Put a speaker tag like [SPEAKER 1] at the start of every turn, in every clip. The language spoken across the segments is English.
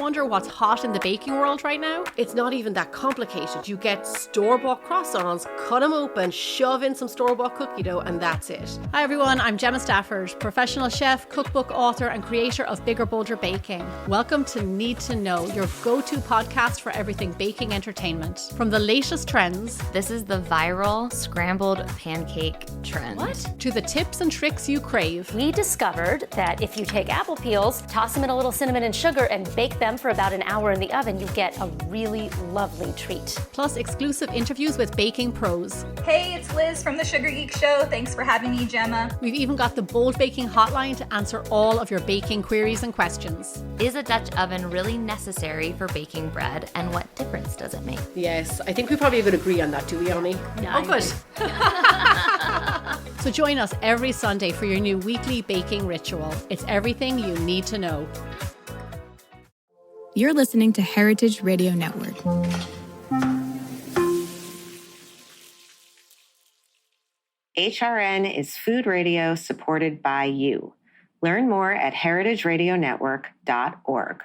[SPEAKER 1] wonder what's hot in the baking world right now? It's not even that complicated. You get store-bought croissants, cut them open, shove in some store-bought cookie dough, and that's it. Hi everyone, I'm Gemma Stafford, professional chef, cookbook author, and creator of Bigger Bolder Baking. Welcome to Need to Know, your go-to podcast for everything baking entertainment. From the latest trends,
[SPEAKER 2] this is the viral scrambled pancake trend.
[SPEAKER 1] What? To the tips and tricks you crave.
[SPEAKER 3] We discovered that if you take apple peels, toss them in a little cinnamon and sugar, and bake them for about an hour in the oven, you get a really lovely treat.
[SPEAKER 1] Plus exclusive interviews with baking pros.
[SPEAKER 4] Hey, it's Liz from the Sugar Geek Show. Thanks for having me, Gemma.
[SPEAKER 1] We've even got the Bold Baking Hotline to answer all of your baking queries and questions.
[SPEAKER 2] Is a Dutch oven really necessary for baking bread, and what difference does it make?
[SPEAKER 1] Yes, I think we probably would agree on that, do we, Oni?
[SPEAKER 3] Yeah,
[SPEAKER 1] good. So join us every Sunday for your new weekly baking ritual. It's everything you need to know.
[SPEAKER 5] You're listening to Heritage Radio Network.
[SPEAKER 6] HRN is food radio supported by you. Learn more at heritageradionetwork.org.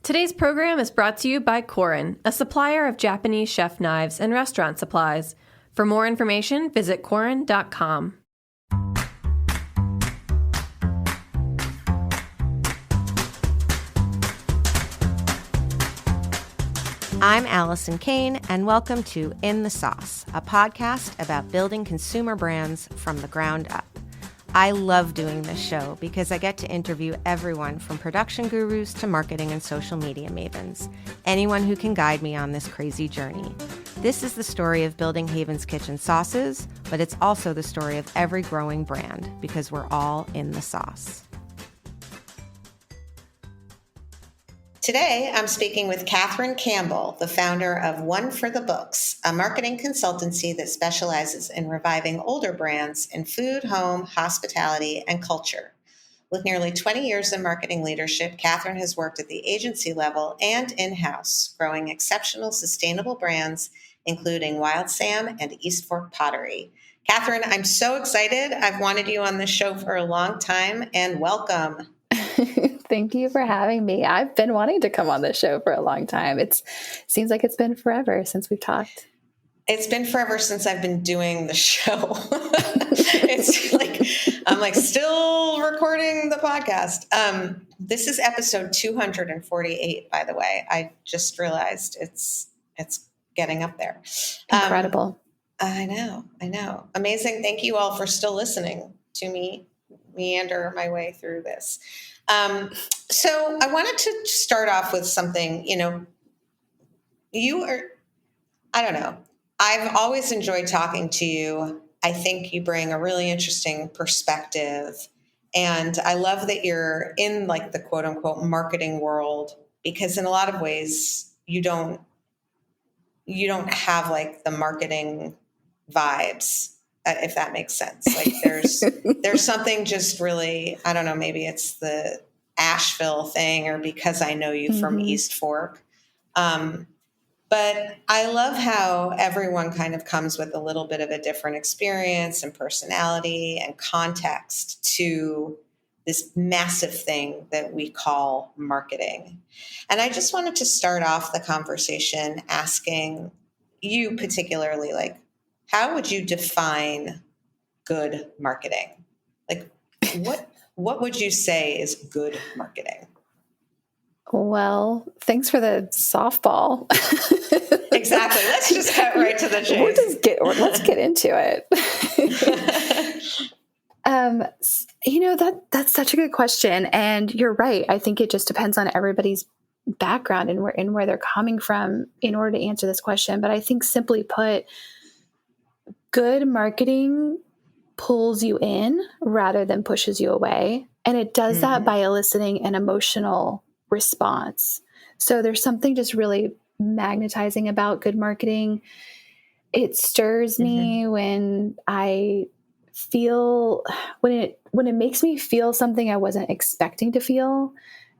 [SPEAKER 7] Today's program is brought to you by Korin, a supplier of Japanese chef knives and restaurant supplies. For more information, visit korin.com.
[SPEAKER 6] I'm Allison Kane, and welcome to In the Sauce, a podcast about building consumer brands from the ground up. I love doing this show because I get to interview everyone from production gurus to marketing and social media mavens, anyone who can guide me on this crazy journey. This is the story of building Haven's Kitchen sauces, but it's also the story of every growing brand because we're all in the sauce. Today, I'm speaking with Catherine Campbell, the founder of One for the Books, a marketing consultancy that specializes in reviving older brands in food, home, hospitality, and culture. With nearly 20 years in marketing leadership, Catherine has worked at the agency level and in-house, growing exceptional, sustainable brands, including Wild Sam and East Fork Pottery. Catherine, I'm so excited. I've wanted you on this show for a long time, and welcome.
[SPEAKER 8] Thank you for having me. I've been wanting to come on this show for a long time. It seems like it's been forever since we've talked.
[SPEAKER 6] It's been forever since I've been doing the show. It's like, I'm like still recording the podcast. This is episode 248, by the way. I just realized it's getting up there.
[SPEAKER 8] Incredible.
[SPEAKER 6] I know. Amazing. Thank you all for still listening to me meander my way through this. So I wanted to start off with something, I've always enjoyed talking to you. I think you bring a really interesting perspective, and I love that you're in like the quote unquote marketing world, because in a lot of ways you don't have like the marketing vibes, if that makes sense. Like there's something just really, I don't know, maybe it's the Asheville thing or because I know you from East Fork. But I love how everyone kind of comes with a little bit of a different experience and personality and context to this massive thing that we call marketing. And I just wanted to start off the conversation asking you particularly, like, how would you define good marketing? Like, what would you say is good marketing?
[SPEAKER 8] Well, thanks for the softball.
[SPEAKER 6] Exactly. Let's just cut right to the chase.
[SPEAKER 8] Let's get into it. That's such a good question. And you're right. I think it just depends on everybody's background and where they're coming from in order to answer this question. But I think simply put, good marketing pulls you in rather than pushes you away. And it does that by eliciting an emotional response. So there's something just really magnetizing about good marketing. It stirs me when I feel, when it makes me feel something I wasn't expecting to feel,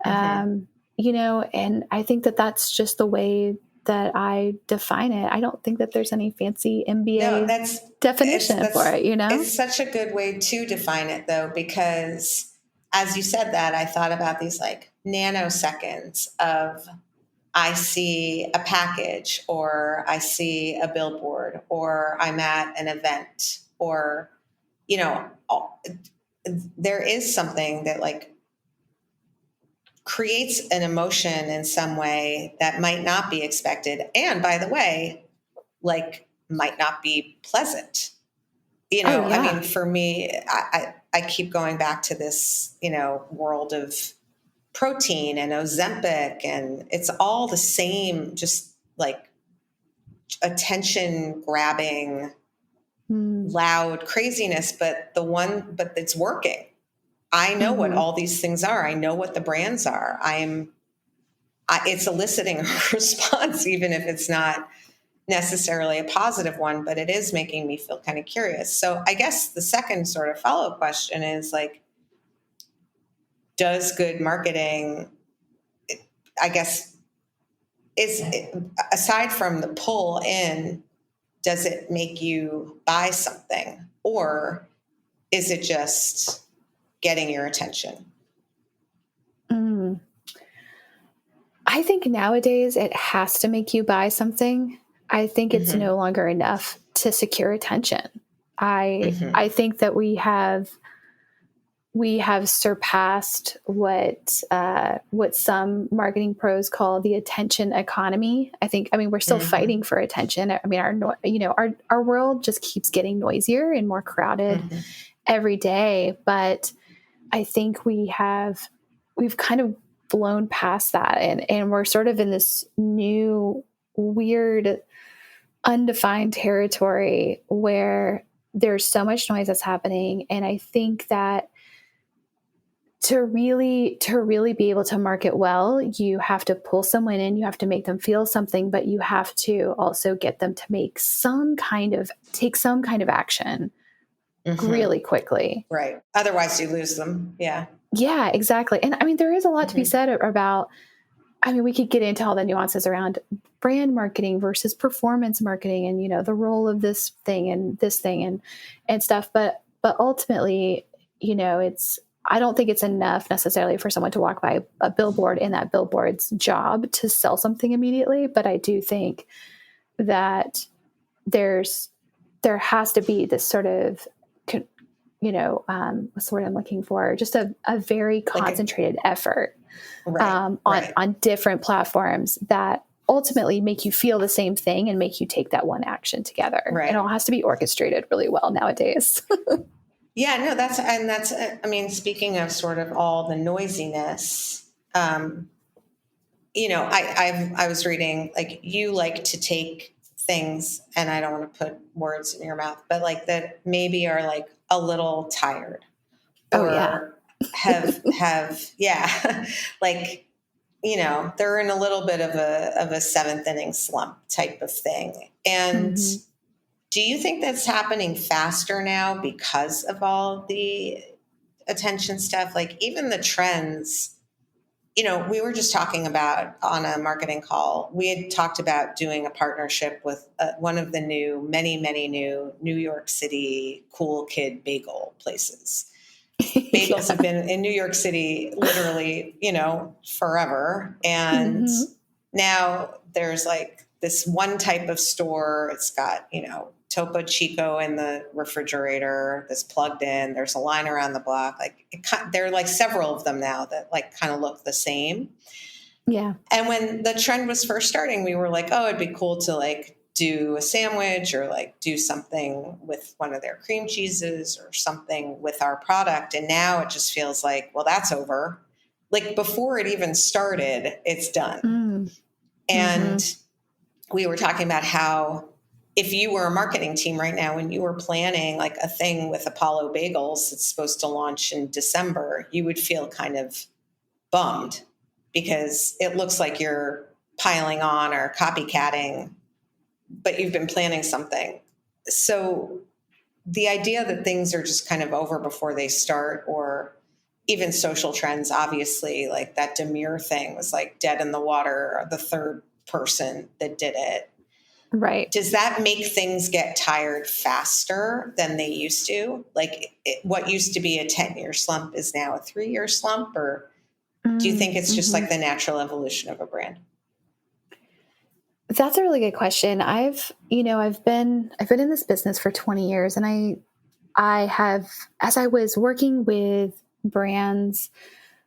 [SPEAKER 8] and I think that that's just the way that I define it. I don't think that there's any fancy MBA definition for it,
[SPEAKER 6] It's such a good way to define it, though, because as you said that, I thought about these like nanoseconds of I see a package, or I see a billboard, or I'm at an event, or, there is something that like creates an emotion in some way that might not be expected. And by the way, like might not be pleasant. I mean, for me, I keep going back to this, world of protein and Ozempic, and it's all the same, just like attention grabbing, loud craziness, but it's working. I know what all these things are. I know what the brands are. It's eliciting a response, even if it's not necessarily a positive one, but it is making me feel kind of curious. So I guess the second sort of follow-up question is like, does good marketing, I guess, aside from the pull in, does it make you buy something, or is it just getting your attention?
[SPEAKER 8] I think nowadays it has to make you buy something. I think it's no longer enough to secure attention. I think that we have surpassed what some marketing pros call the attention economy. We're still fighting for attention. I mean, our world just keeps getting noisier and more crowded every day. But I think we've kind of blown past that, and we're sort of in this new weird undefined territory where there's so much noise that's happening. And I think that to really be able to market well, you have to pull someone in, you have to make them feel something, but you have to also get them to take some kind of action really quickly.
[SPEAKER 6] Right. Otherwise you lose them. Yeah.
[SPEAKER 8] Yeah, exactly. And I mean, there is a lot to be said about, we could get into all the nuances around brand marketing versus performance marketing and, the role of this thing and stuff. But ultimately, I don't think it's enough necessarily for someone to walk by a billboard and that billboard's job to sell something immediately. But I do think that there has to be this sort of, what's the word I'm looking for? Just a very concentrated effort on different platforms that ultimately make you feel the same thing and make you take that one action together. Right. It all has to be orchestrated really well nowadays.
[SPEAKER 6] Yeah, no, that's, I mean, speaking of sort of all the noisiness, I was reading, like, you like to take things, and I don't want to put words in your mouth, but like that maybe are like a little tired or have like, they're in a little bit of a seventh inning slump type of thing. And do you think that's happening faster now because of all the attention stuff? Like even the trends, we were just talking about on a marketing call, we had talked about doing a partnership with one of the many new New York City cool kid bagel places. Bagels have been in New York City literally, forever. And now there's like this one type of store. It's got, Topo Chico in the refrigerator that's plugged in. There's a line around the block. Like there are like several of them now that like kind of look the same.
[SPEAKER 8] Yeah.
[SPEAKER 6] And when the trend was first starting, we were like, oh, it'd be cool to like do a sandwich or like do something with one of their cream cheeses or something with our product. And now it just feels like, well, that's over. Like before it even started, it's done. And we were talking about how if you were a marketing team right now and you were planning like a thing with Apollo Bagels that's supposed to launch in December, you would feel kind of bummed because it looks like you're piling on or copycatting, but you've been planning something. So the idea that things are just kind of over before they start, or even social trends, obviously, like that Demure thing was like dead in the water, the third person that did it.
[SPEAKER 8] Right.
[SPEAKER 6] Does that make things get tired faster than they used to? Like what used to be a 10-year slump is now a 3-year slump, or Do you think it's just like the natural evolution of a brand?
[SPEAKER 8] That's a really good question. I've been in this business for 20 years, and I have, as I was working with brands,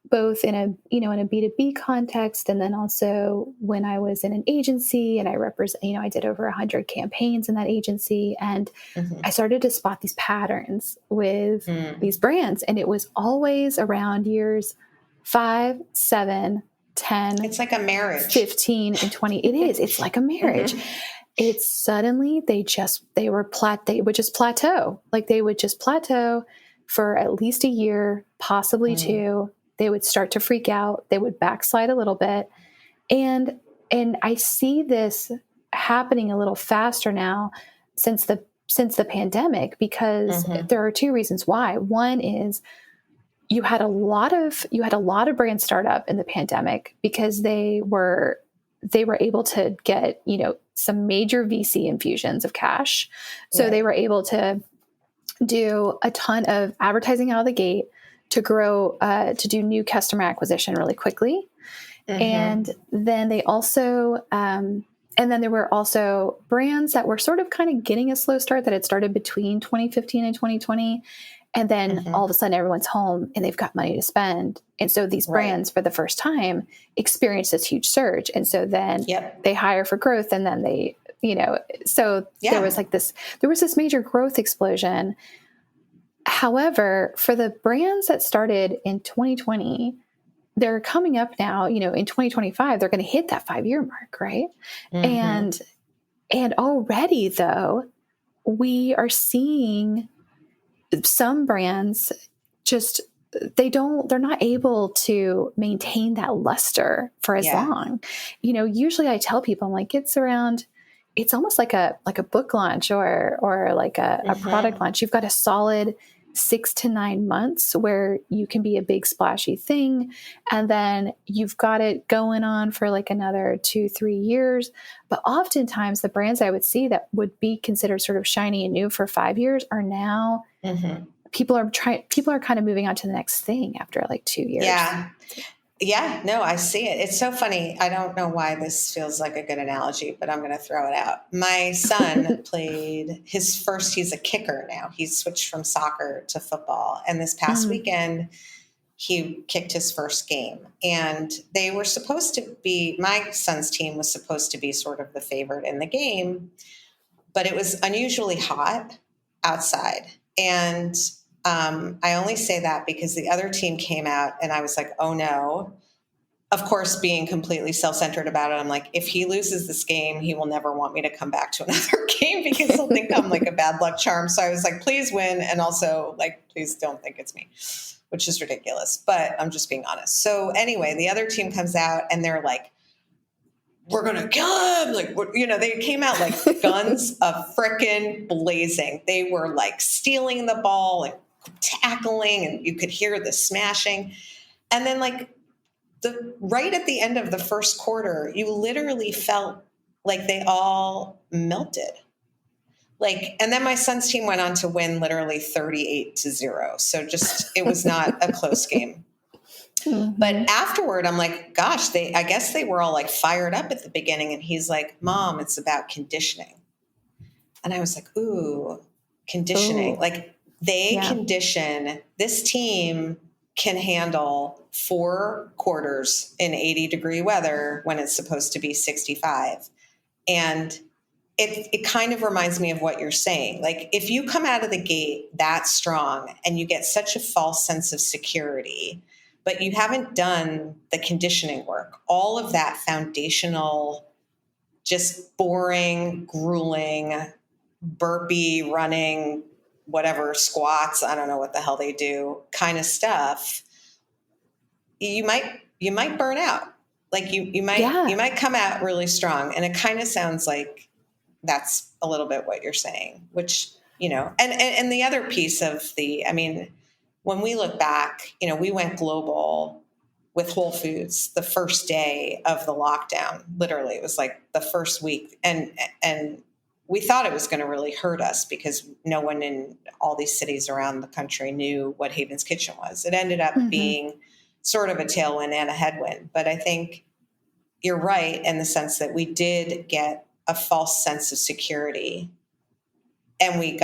[SPEAKER 8] both in a B2B context, and then also when I was in an agency and I did over 100 campaigns in that agency. And I started to spot these patterns with these brands. And it was always around years 5, 7, 10.
[SPEAKER 6] It's like a marriage.
[SPEAKER 8] 15 and 20. It is. It's like a marriage. It's suddenly they would just plateau. Like they would just plateau for at least a year, possibly 2. They would start to freak out. They would backslide a little bit. And I see this happening a little faster now since the pandemic, because there are 2 reasons why. One is you had a lot of brand startup in the pandemic because they were able to get, some major VC infusions of cash. So they were able to do a ton of advertising out of the gate to grow, to do new customer acquisition really quickly. And then they also, and then there were also brands that were sort of kind of getting a slow start that had started between 2015 and 2020. And then all of a sudden everyone's home and they've got money to spend. And so these brands for the first time experienced this huge surge. And so then they hire for growth, and then they, there was this major growth explosion. However, for the brands that started in 2020, they're coming up now, in 2025, they're going to hit that 5-year mark. Right. And already though, we are seeing some brands they're not able to maintain that luster for as long. Usually I tell people, I'm like, it's almost like a book launch or like a product launch. You've got a solid 6 to 9 months where you can be a big splashy thing. And then you've got it going on for like another 2-3 years. But oftentimes the brands I would see that would be considered sort of shiny and new for 5 years are now people are kind of moving on to the next thing after like 2 years.
[SPEAKER 6] Yeah, no, I see it. It's so funny. I don't know why this feels like a good analogy, but I'm going to throw it out. My son played he's a kicker now. He's switched from soccer to football. And this past weekend, he kicked his first game. And they were supposed to be, my son's team was supposed to be sort of the favorite in the game, but it was unusually hot outside. And I only say that because the other team came out and I was like, oh no. Of course, being completely self-centered about it, I'm like, if he loses this game, he will never want me to come back to another game because he'll think I'm like a bad luck charm. So I was like, please win. And also like, please don't think it's me, which is ridiculous, but I'm just being honest. So anyway, the other team comes out and they're like, we're going to kill him. Like, they came out like guns of frickin' blazing. They were like stealing the ball and tackling, and you could hear the smashing. And then like right at the end of the first quarter, you literally felt like they all melted. Like, and then my son's team went on to win literally 38-0. So it was not a close game. But afterward, I'm like, gosh, I guess they were all like fired up at the beginning. And he's like, Mom, it's about conditioning. And I was like, ooh, conditioning. Ooh. Like they condition, this team can handle 4 quarters in 80-degree weather when it's supposed to be 65. And it kind of reminds me of what you're saying. Like if you come out of the gate that strong and you get such a false sense of security, but you haven't done the conditioning work, all of that foundational, just boring, grueling, burpee, running, whatever, squats, I don't know what the hell they do, kind of stuff, you might burn out. Like you might come out really strong. And it kind of sounds like that's a little bit what you're saying, which, and the other piece of when we look back, we went global with Whole Foods the first day of the lockdown. Literally, it was like the first week. And we thought it was going to really hurt us because no one in all these cities around the country knew what Haven's Kitchen was. It ended up being sort of a tailwind and a headwind. But I think you're right in the sense that we did get a false sense of security, and we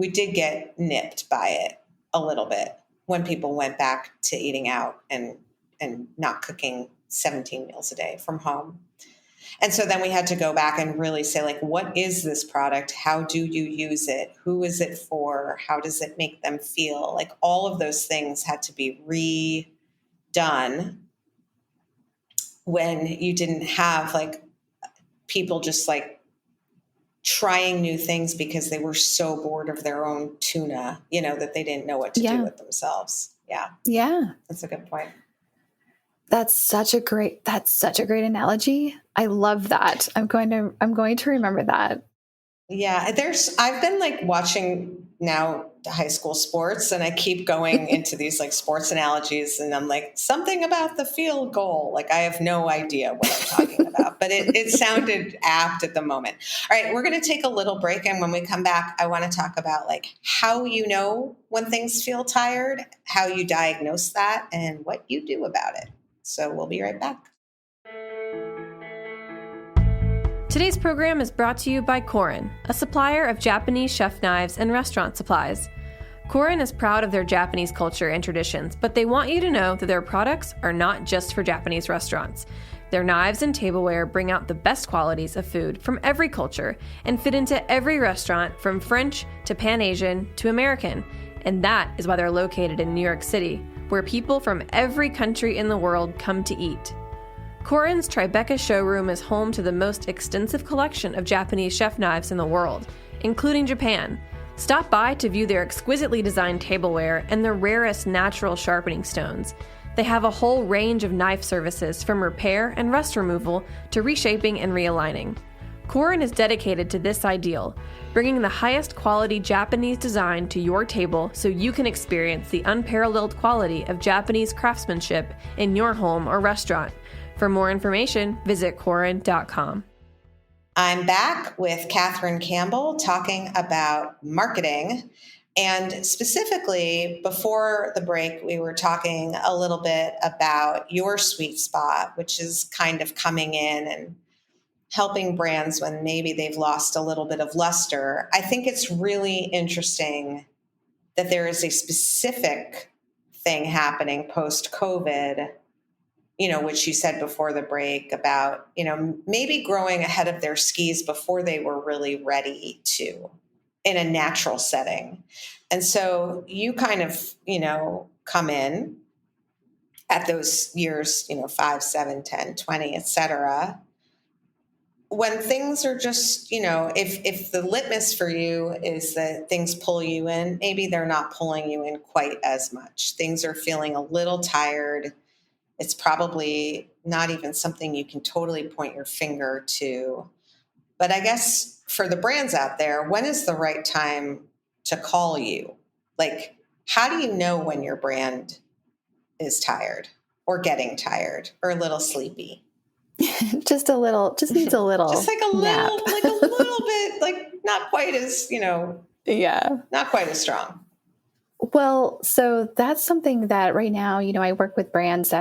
[SPEAKER 6] did get nipped by it a little bit when people went back to eating out and not cooking 17 meals a day from home. And so then we had to go back and really say, like, what is this product? How do you use it? Who is it for? How does it make them feel? Like, all of those things had to be redone when you didn't have like people just like trying new things because they were so bored of their own tuna, that they didn't know what to do with themselves. Yeah.
[SPEAKER 8] Yeah.
[SPEAKER 6] That's a good point.
[SPEAKER 8] That's such a great analogy. I love that. I'm going to remember that.
[SPEAKER 6] Yeah. I've been like watching now high school sports, and I keep going into these like sports analogies, and I'm like, something about the field goal. Like, I have no idea what I'm talking about, but it sounded apt at the moment. All right. We're going to take a little break. And when we come back, I want to talk about like how you know when things feel tired, how you diagnose that, and what you do about it. So we'll be right back.
[SPEAKER 7] Today's program is brought to you by Korin, a supplier of Japanese chef knives and restaurant supplies. Korin is proud of their Japanese culture and traditions, but they want you to know that their products are not just for Japanese restaurants. Their knives and tableware bring out the best qualities of food from every culture and fit into every restaurant, from French to Pan-Asian to American. And that is why they're located in New York City, where people from every country in the world come to eat. Korin's Tribeca showroom is home to the most extensive collection of Japanese chef knives in the world, including Japan. Stop by to view their exquisitely designed tableware and the rarest natural sharpening stones. They have a whole range of knife services, from repair and rust removal to reshaping and realigning. Korin is dedicated to this ideal, bringing the highest quality Japanese design to your table so you can experience the unparalleled quality of Japanese craftsmanship in your home or restaurant. For more information, visit Korin.com.
[SPEAKER 6] I'm back with Catherine Campbell talking about marketing. And specifically, before the break, we were talking a little bit about your sweet spot, which is kind of coming in and helping brands when maybe they've lost a little bit of luster. I think it's really interesting that there is a specific thing happening post-COVID, which you said before the break about, maybe growing ahead of their skis before they were really ready to, in a natural setting. And so you kind of, come in at those years, 5, 7, 10, 20, et cetera, when things are just, if the litmus for you is that things pull you in, maybe they're not pulling you in quite as much. Things are feeling a little tired. It's probably not even something you can totally point your finger to. But I guess for the brands out there, when is the right time to call you? Like, how do you know when your brand is tired or getting tired or a little sleepy?
[SPEAKER 8] just needs a little, just like
[SPEAKER 6] a
[SPEAKER 8] nap.
[SPEAKER 6] little bit, like not quite as, not quite as strong.
[SPEAKER 8] Well, so that's something that right now, I work with brands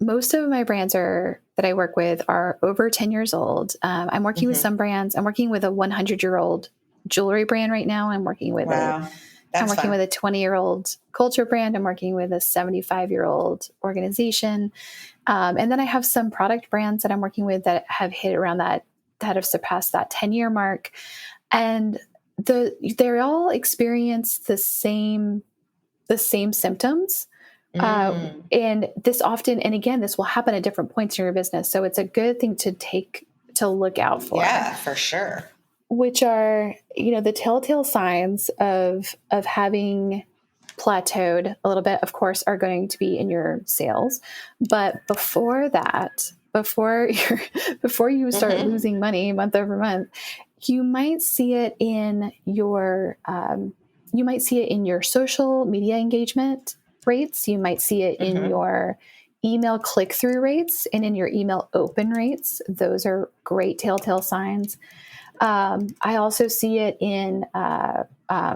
[SPEAKER 8] most of my brands that I work with are over 10 years old. I'm working with some brands. I'm working with a 100-year-old jewelry brand right now. I'm working with with a 20-year-old culture brand. I'm working with a 75-year-old organization. And then I have some product brands that I'm working with that have hit around that have surpassed that 10-year mark. And they all experience the same symptoms. And this often, and again, this will happen at different points in your business. So it's a good thing to look out for.
[SPEAKER 6] Yeah, for sure.
[SPEAKER 8] Which are, the telltale signs of having plateaued a little bit, of course, are going to be in your sales. But before that, before you start losing money month over month, you might see it in your social media engagement rates. You might see it in your email click-through rates and in your email open rates. Those are great telltale signs. I also see it in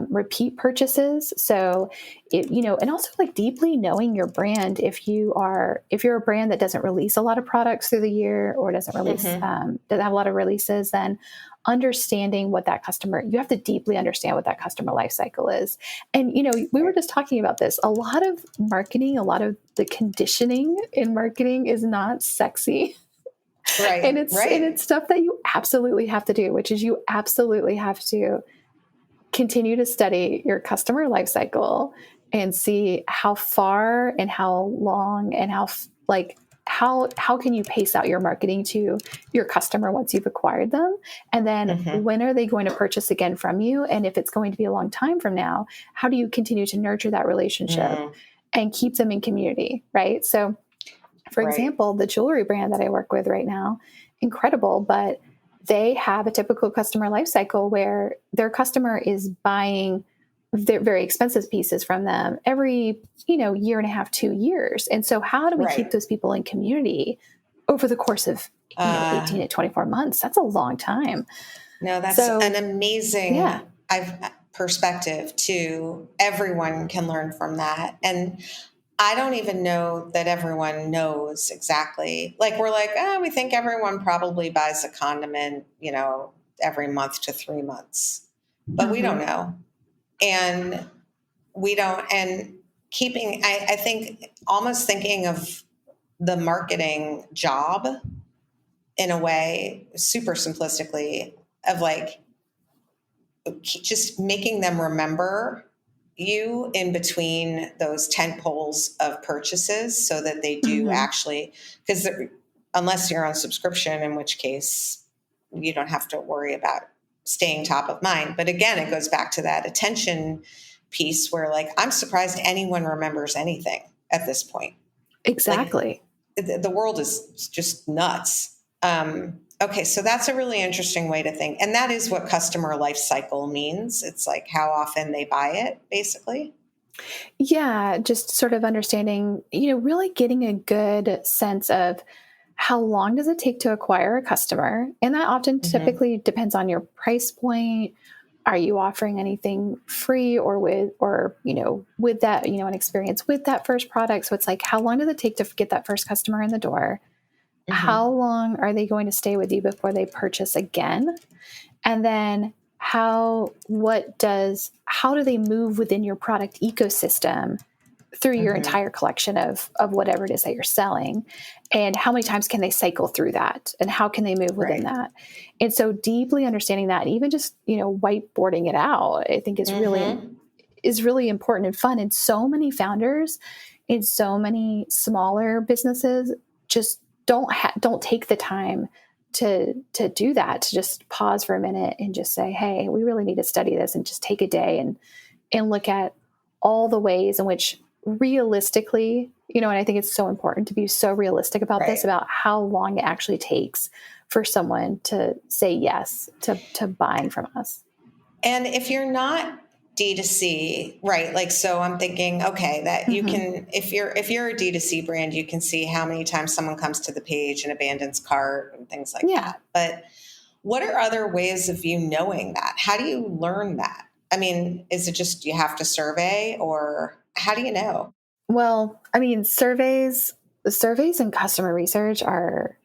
[SPEAKER 8] repeat purchases. So, and also like deeply knowing your brand. If you're a brand that doesn't release a lot of products through the year or doesn't release, doesn't have a lot of releases, then understanding what that customer, you have to deeply understand what that customer life cycle is. And, we were just talking about this. A lot of marketing, a lot of the conditioning in marketing is not sexy.
[SPEAKER 6] Right.
[SPEAKER 8] And it's stuff that you absolutely have to do, which is you absolutely have to continue to study your customer life cycle and see how far and how long and how can you pace out your marketing to your customer once you've acquired them? And then when are they going to purchase again from you? And if it's going to be a long time from now, how do you continue to nurture that relationship and keep them in community, right? So for example, the jewelry brand that I work with right now, incredible, but they have a typical customer life cycle where their customer is buying their very expensive pieces from them every, year and a half, 2 years. And so how do we keep those people in community over the course of 18 to 24 months? That's a long time.
[SPEAKER 6] No, that's an amazing perspective too. Everyone can learn from that. And I don't even know that everyone knows exactly. Like we're like, we think everyone probably buys a condiment, every month to 3 months, but we don't know. And we don't, and I think almost thinking of the marketing job in a way, super simplistically, of like just making them remember you in between those tent poles of purchases so that they do actually, because unless you're on subscription, in which case you don't have to worry about staying top of mind. But again, it goes back to that attention piece where like, I'm surprised anyone remembers anything at this point.
[SPEAKER 8] Exactly.
[SPEAKER 6] Like, the world is just nuts. Okay, so that's a really interesting way to think. And that is what customer life cycle means. It's like how often they buy it, basically.
[SPEAKER 8] Yeah, just sort of understanding, really getting a good sense of how long does it take to acquire a customer? And that often typically depends on your price point. Are you offering anything free or with that, an experience with that first product? So it's like, how long does it take to get that first customer in the door? How long are they going to stay with you before they purchase again? And then how do they move within your product ecosystem through your entire collection of whatever it is that you're selling? And how many times can they cycle through that? And how can they move within that? And so deeply understanding that, and even just, whiteboarding it out, I think is really important and fun. And so many founders in so many smaller businesses just don't take the time to do that, to just pause for a minute and just say, hey, we really need to study this, and just take a day and look at all the ways in which realistically, and I think it's so important to be so realistic about this, about how long it actually takes for someone to say yes to buying from us.
[SPEAKER 6] And if you're not D2C, right? Like, so I'm thinking, okay, that you can, if you're a D2C brand, you can see how many times someone comes to the page and abandons cart and things like that. But what are other ways of you knowing that? How do you learn that? I mean, is it just you have to survey, or how do you know?
[SPEAKER 8] Well, I mean, surveys and customer research are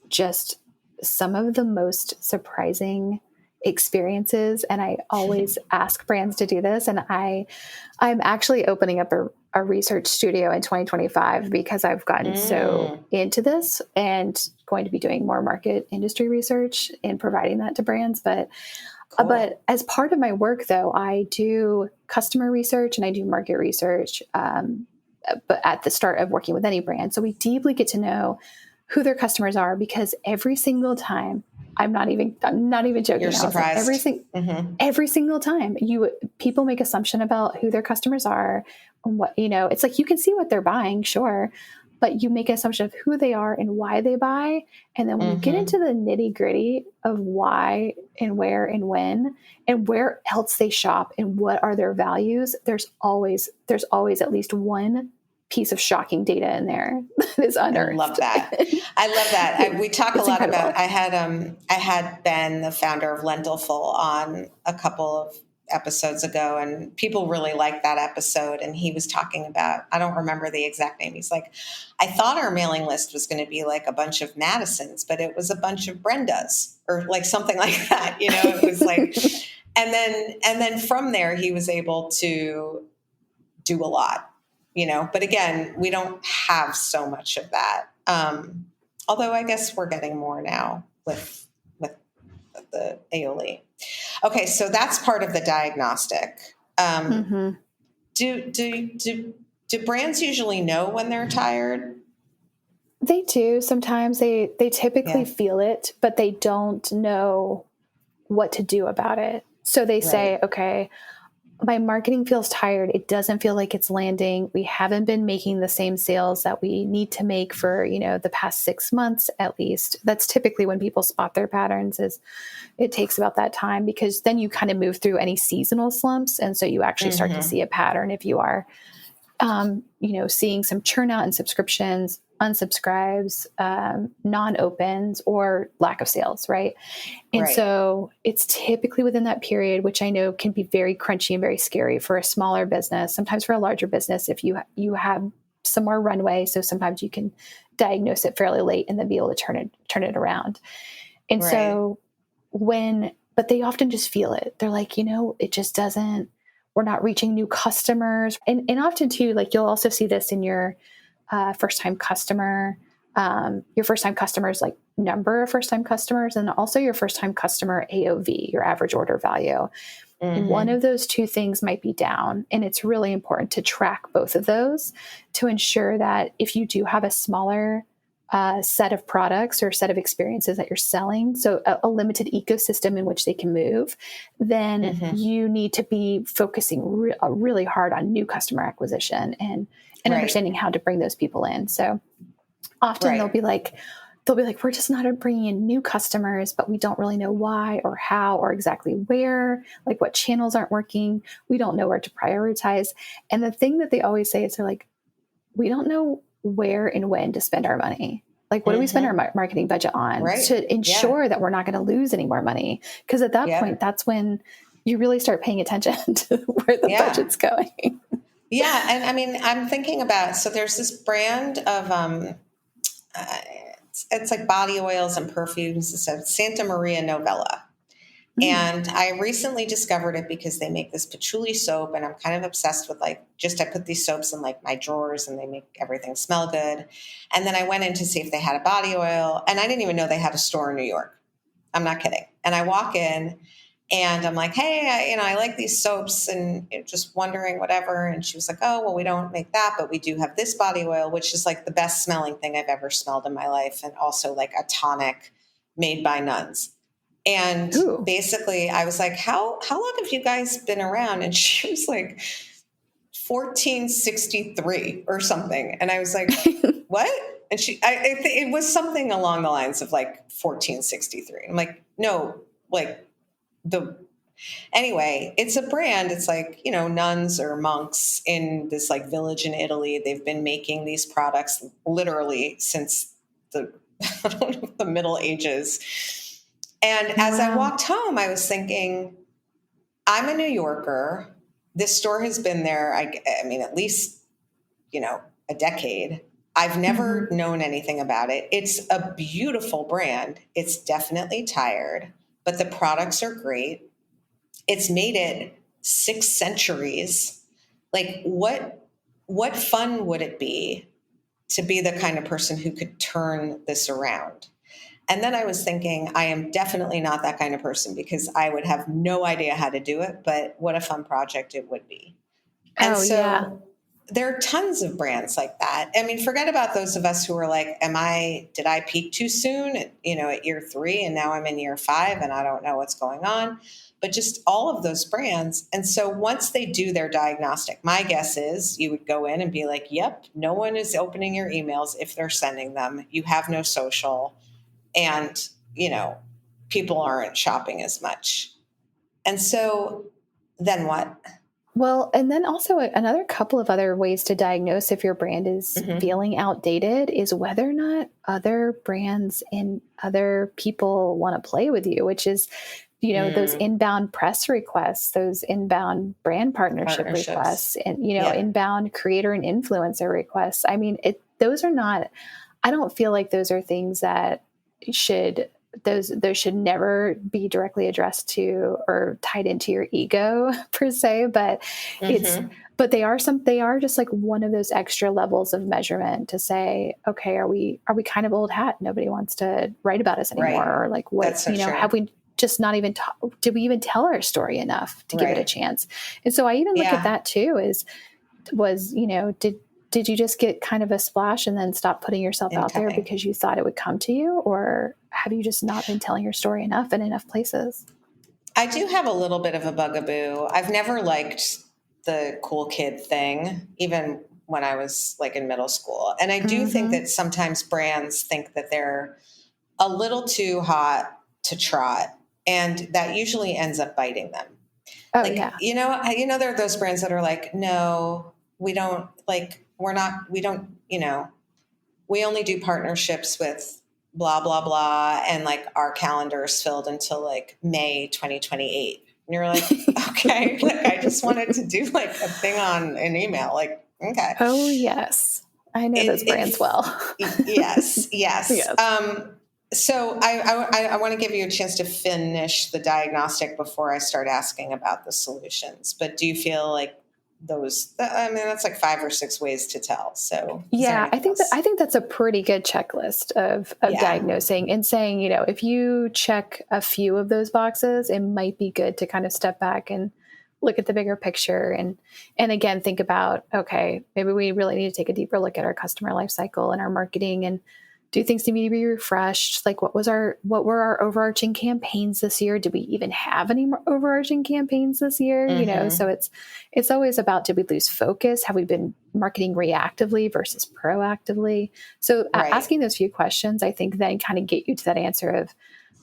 [SPEAKER 8] just some of the most surprising experiences. And I always ask brands to do this. And I'm actually opening up a research studio in 2025 because I've gotten so into this and going to be doing more market industry research and providing that to brands. But as part of my work, though, I do customer research and I do market research, but at the start of working with any brand. So we deeply get to know who their customers are, because every single time, I'm not even joking.
[SPEAKER 6] You're surprised.
[SPEAKER 8] Every single time people make assumption about who their customers are and what, it's like, you can see what they're buying, sure, but you make an assumption of who they are and why they buy. And then when you get into the nitty gritty of why and where and when and where else they shop and what are their values, there's always at least one piece of shocking data in there that is unearthed.
[SPEAKER 6] I love that. We talk a lot
[SPEAKER 8] incredible.
[SPEAKER 6] about, I had Ben, the founder of Lentilful, on a couple of episodes ago, and people really liked that episode. And he was talking about, I don't remember the exact name. He's like, I thought our mailing list was going to be like a bunch of Madisons, but it was a bunch of Brendas or like something like that. You know, it was like, and then from there, he was able to do a lot, you know, but again, we don't have so much of that. Although I guess we're getting more now with the Aioli. Okay, so that's part of the diagnostic. Do brands usually know when they're tired?
[SPEAKER 8] They do. Sometimes they typically feel it, but they don't know what to do about it. So they say, okay, my marketing feels tired. It doesn't feel like it's landing. We haven't been making the same sales that we need to make for, you know, the past 6 months at least. That's typically when people spot their patterns, is it takes about that time, because then you kind of move through any seasonal slumps. And so you actually start to see a pattern if you are, you know, seeing some churn out in subscriptions, unsubscribes, non-opens, or lack of sales, right? And so it's typically within that period, which I know can be very crunchy and very scary for a smaller business, sometimes for a larger business if you have some more runway. So sometimes you can diagnose it fairly late and then be able to turn it around. And so but they often just feel it. They're like, you know, it just doesn't, we're not reaching new customers. And often too, like you'll also see this in your first-time customer, your first-time customers, like number of first-time customers, and also your first-time customer AOV, your average order value. And one of those two things might be down. And it's really important to track both of those to ensure that if you do have a smaller set of products or set of experiences that you're selling, so a limited ecosystem in which they can move, then you need to be focusing really hard on new customer acquisition and understanding how to bring those people in. So often they'll be like, we're just not bringing in new customers, but we don't really know why or how or exactly where, like what channels aren't working. We don't know where to prioritize. And the thing that they always say is they're like, we don't know where and when to spend our money. Like, what do we spend our marketing budget on to ensure that we're not going to lose any more money? Because at that point, that's when you really start paying attention to where the budget's going.
[SPEAKER 6] Yeah. And I mean, I'm thinking about, so there's this brand of, it's like body oils and perfumes. It's Santa Maria Novella. And I recently discovered it because they make this patchouli soap, and I'm kind of obsessed with I put these soaps in like my drawers and they make everything smell good. And then I went in to see if they had a body oil, and I didn't even know they had a store in New York. I'm not kidding. And I walk in and I'm like, hey, I like these soaps and just wondering whatever. And she was like, oh, well, we don't make that, but we do have this body oil, which is like the best smelling thing I've ever smelled in my life. And also like a tonic made by nuns. And basically I was like, how long have you guys been around? And she was like, 1463 or something. And I was like, what? And it was something along the lines of like 1463. I'm like, no, like anyway, it's a brand. It's like, nuns or monks in this like village in Italy. They've been making these products literally since the Middle Ages. And as I walked home, I was thinking, I'm a New Yorker. This store has been there, I mean, at least, a decade. I've never known anything about it. It's a beautiful brand. It's definitely tired, but the products are great. It's made it 6 centuries. Like, what fun would it be to be the kind of person who could turn this around? And then I was thinking, I am definitely not that kind of person because I would have no idea how to do it, but what a fun project it would be. And there are tons of brands like that. I mean, forget about those of us who are like, did I peak too soon at year 3 and now I'm in year 5 and I don't know what's going on, but just all of those brands. And so once they do their diagnostic, my guess is you would go in and be like, yep, no one is opening your emails if they're sending them. You have no social. And, people aren't shopping as much. And so then what?
[SPEAKER 8] Well, and then also another couple of other ways to diagnose if your brand is feeling outdated is whether or not other brands and other people want to play with you, which is, those inbound press requests, those inbound brand partnership requests, and, inbound creator and influencer requests. I mean, those are not, I don't feel like those are things that those should never be directly addressed to or tied into your ego per se, but they are just like one of those extra levels of measurement to say, okay, are we kind of old hat? Nobody wants to write about us anymore. Right. Or like what, true. Have we just not even, did we even tell our story enough to give it a chance? And so I even look at that too, did you just get kind of a splash and then stop putting yourself out there because you thought it would come to you? Or have you just not been telling your story enough in enough places?
[SPEAKER 6] I do have a little bit of a bugaboo. I've never liked the cool kid thing, even when I was like in middle school. And I do think that sometimes brands think that they're a little too hot to trot. And that usually ends up biting them.
[SPEAKER 8] Oh,
[SPEAKER 6] like,
[SPEAKER 8] yeah.
[SPEAKER 6] There are those brands that are like, no, we don't we only do partnerships with blah, blah, blah. And like our calendar is filled until like May 2028. And you're like, okay, like I just wanted to do like a thing on an email. Like, okay.
[SPEAKER 8] Oh, yes. I know those brands well.
[SPEAKER 6] Yes. So I want to give you a chance to finish the diagnostic before I start asking about the solutions. But do you feel like that's like 5 or 6 ways to tell. So
[SPEAKER 8] yeah, I think that's a pretty good checklist of diagnosing and saying, if you check a few of those boxes, it might be good to kind of step back and look at the bigger picture and again, think about, okay, maybe we really need to take a deeper look at our customer life cycle and our marketing and do things need to be refreshed? Like what were our overarching campaigns this year? Did we even have any more overarching campaigns this year? So it's always about, did we lose focus? Have we been marketing reactively versus proactively? So asking those few questions, I think then kind of get you to that answer of,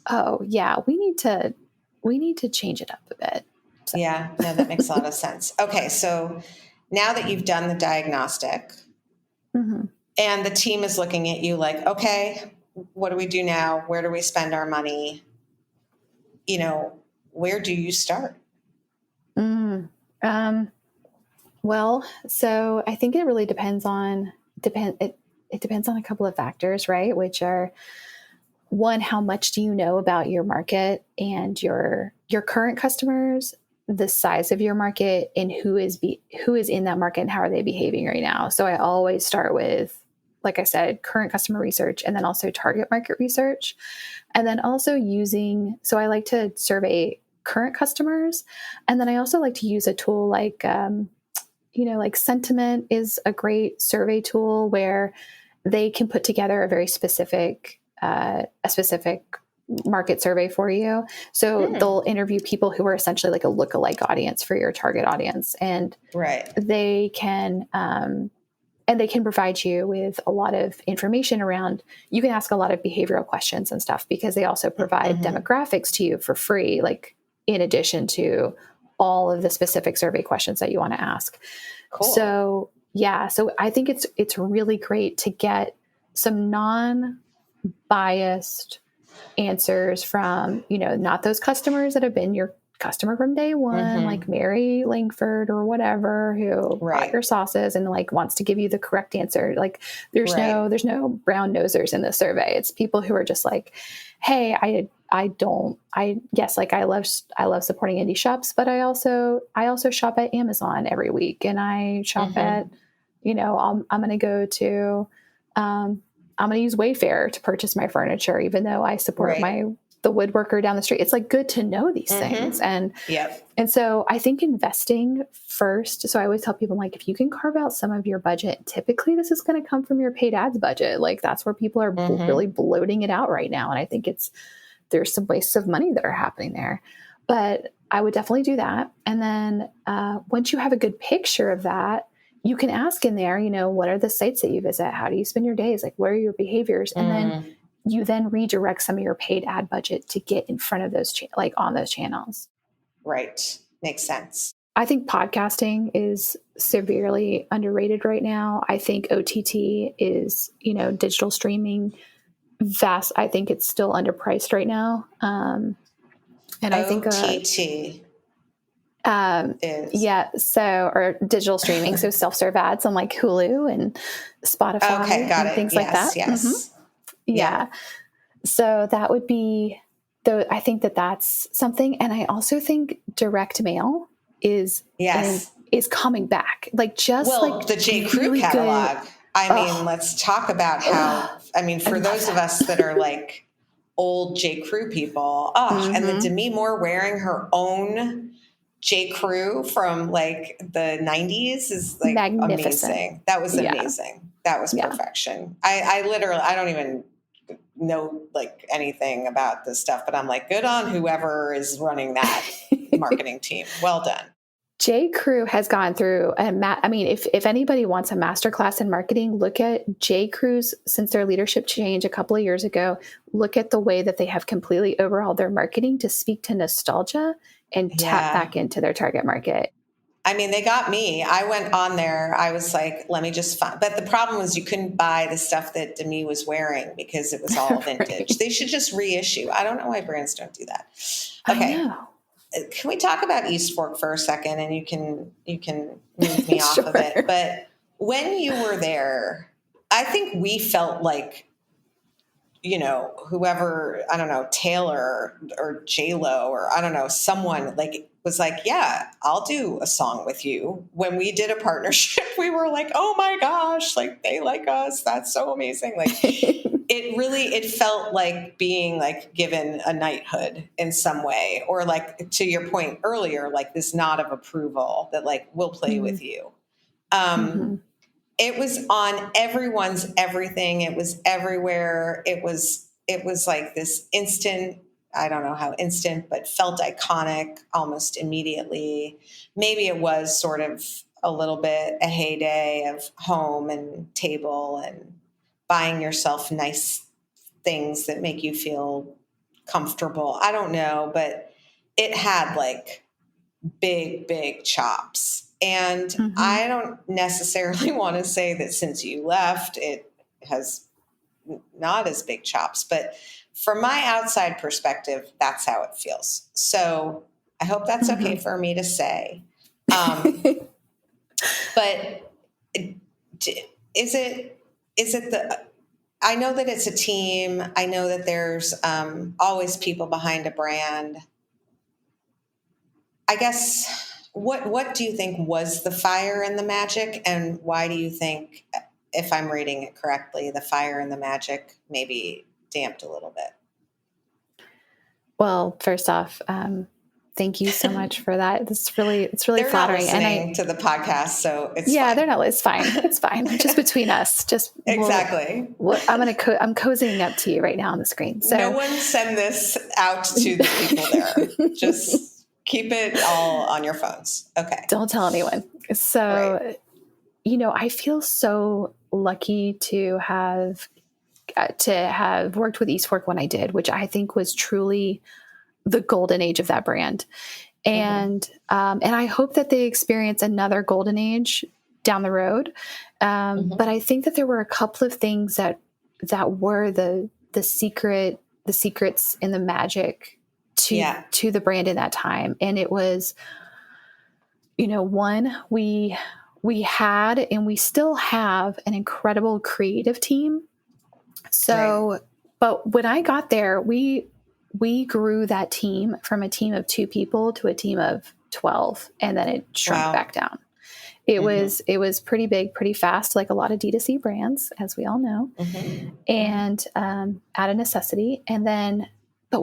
[SPEAKER 8] oh yeah, we need to change it up a bit. So.
[SPEAKER 6] Yeah, no, that makes a lot of sense. Okay. So now that you've done the diagnostic, and the team is looking at you like, okay, what do we do now? Where do we spend our money? Where do you start?
[SPEAKER 8] Well, so I think it really depends on a couple of factors, right? Which are, one, how much do you know about your market and your current customers, the size of your market, and who is in that market and how are they behaving right now? So I always start with, like I said, current customer research and then also target market research. And then also so I like to survey current customers. And then I also like to use a tool like, like Sentiment is a great survey tool where they can put together a very specific market survey for you. So they'll interview people who are essentially like a lookalike audience for your target audience. And they can, and they can provide you with a lot of information around, you can ask a lot of behavioral questions and stuff because they also provide demographics to you for free, like in addition to all of the specific survey questions that you want to ask. Cool. So I think it's really great to get some non-biased answers from, not those customers that have been your customer from day one, like Mary Langford or whatever, who bought your sauces and like wants to give you the correct answer. Like there's no brown nosers in this survey. It's people who are just like, hey, I love supporting indie shops, but I also shop at Amazon every week, and I shop at, I'm going to go to, I'm going to use Wayfair to purchase my furniture, even though I support the woodworker down the street. It's like good to know these things. And so I think investing first. So I always tell people, like, if you can carve out some of your budget, typically this is going to come from your paid ads budget. Like that's where people are really bloating it out right now. And I think there's some wastes of money that are happening there, but I would definitely do that. And then once you have a good picture of that, you can ask in there, what are the sites that you visit? How do you spend your days? Like, what are your behaviors? And then you then redirect some of your paid ad budget to get in front of those, on those channels.
[SPEAKER 6] Right. Makes sense.
[SPEAKER 8] I think podcasting is severely underrated right now. I think OTT is, digital streaming vast. I think it's still underpriced right now. And I think
[SPEAKER 6] OTT.
[SPEAKER 8] Or digital streaming, so self-serve ads on like Hulu and Spotify and things like that.
[SPEAKER 6] Yes.
[SPEAKER 8] Mm-hmm. Yeah. So that would be, I think that's something. And I also think direct mail is coming back. Like the
[SPEAKER 6] J. Crew
[SPEAKER 8] really
[SPEAKER 6] catalog. Let's talk about how, for those of us that are like old J. Crew people, and the Demi Moore wearing her own J. Crew from like the 90s is like amazing. That was amazing. That was perfection. I literally, I don't even know like anything about this stuff, but I'm like, good on whoever is running that marketing team. Well done.
[SPEAKER 8] J. Crew has gone through if anybody wants a masterclass in marketing, look at J. Crew's, since their leadership change a couple of years ago, look at the way that they have completely overhauled their marketing to speak to nostalgia and tap back into their target market.
[SPEAKER 6] They got me. I went on there. I was like, let me just find. But the problem was you couldn't buy the stuff that Demi was wearing because it was all vintage. Right. They should just reissue. I don't know why brands don't do that. Okay.
[SPEAKER 8] I know.
[SPEAKER 6] Can we talk about East Fork for a second, and you can move me off of it? But when you were there, I think we felt like, whoever, I don't know, Taylor or J-Lo or I don't know, someone like was like, yeah, I'll do a song with you. When we did a partnership, we were like, oh my gosh, like they like us. That's so amazing. Like it felt like being like given a knighthood in some way, or like to your point earlier, like this nod of approval that like, we'll play with you. It was on everyone's everything. It was everywhere. It was like this instant, I don't know how instant, but felt iconic almost immediately. Maybe it was sort of a little bit a heyday of home and table and buying yourself nice things that make you feel comfortable. I don't know, but it had like big, big chops. And I don't necessarily want to say that since you left, it has not as big chops, but from my outside perspective, that's how it feels. So I hope that's okay for me to say. But is it I know that it's a team. I know that there's always people behind a brand. I guess, what do you think was the fire and the magic, and why do you think, if I'm reading it correctly, the fire and the magic maybe damped a little bit?
[SPEAKER 8] Well, first off, thank you so much for that. It's really
[SPEAKER 6] they're
[SPEAKER 8] flattering.
[SPEAKER 6] Not listening to the podcast, so it's fine.
[SPEAKER 8] They're not. It's fine. It's fine. Just between us. Just
[SPEAKER 6] exactly.
[SPEAKER 8] I'm cozying up to you right now on the screen. So
[SPEAKER 6] no one send this out to the people there. Just keep it all on your phones. Okay.
[SPEAKER 8] Don't tell anyone. So, right. I feel so lucky to have worked with East Fork when I did, which I think was truly the golden age of that brand. And I hope that they experience another golden age down the road. But I think that there were a couple of things that were the secrets in the magic to the brand in that time. And it was, one, we had, and we still have, an incredible creative team. So, right. But when I got there, we grew that team from a team of 2 people to a team of 12, and then it shrunk back down. It was pretty big, pretty fast, like a lot of D2C brands, as we all know, and out of necessity. And then, but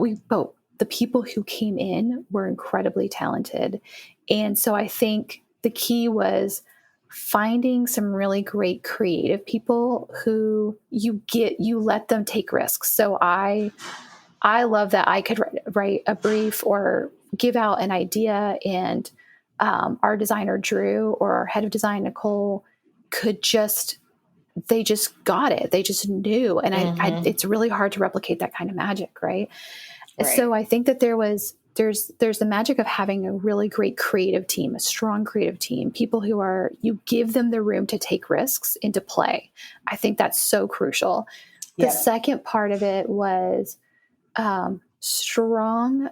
[SPEAKER 8] the people who came in were incredibly talented. And so I think the key was finding some really great creative people who you let them take risks. So I love that I could write a brief or give out an idea, and our designer Drew or our head of design Nicole they just got it. They just knew. And it's really hard to replicate that kind of magic. Right. So I think that there was there's the magic of having a really great creative team, a strong creative team, people who are, you give them the room to take risks and to play. I think that's so crucial. The second part of it was strong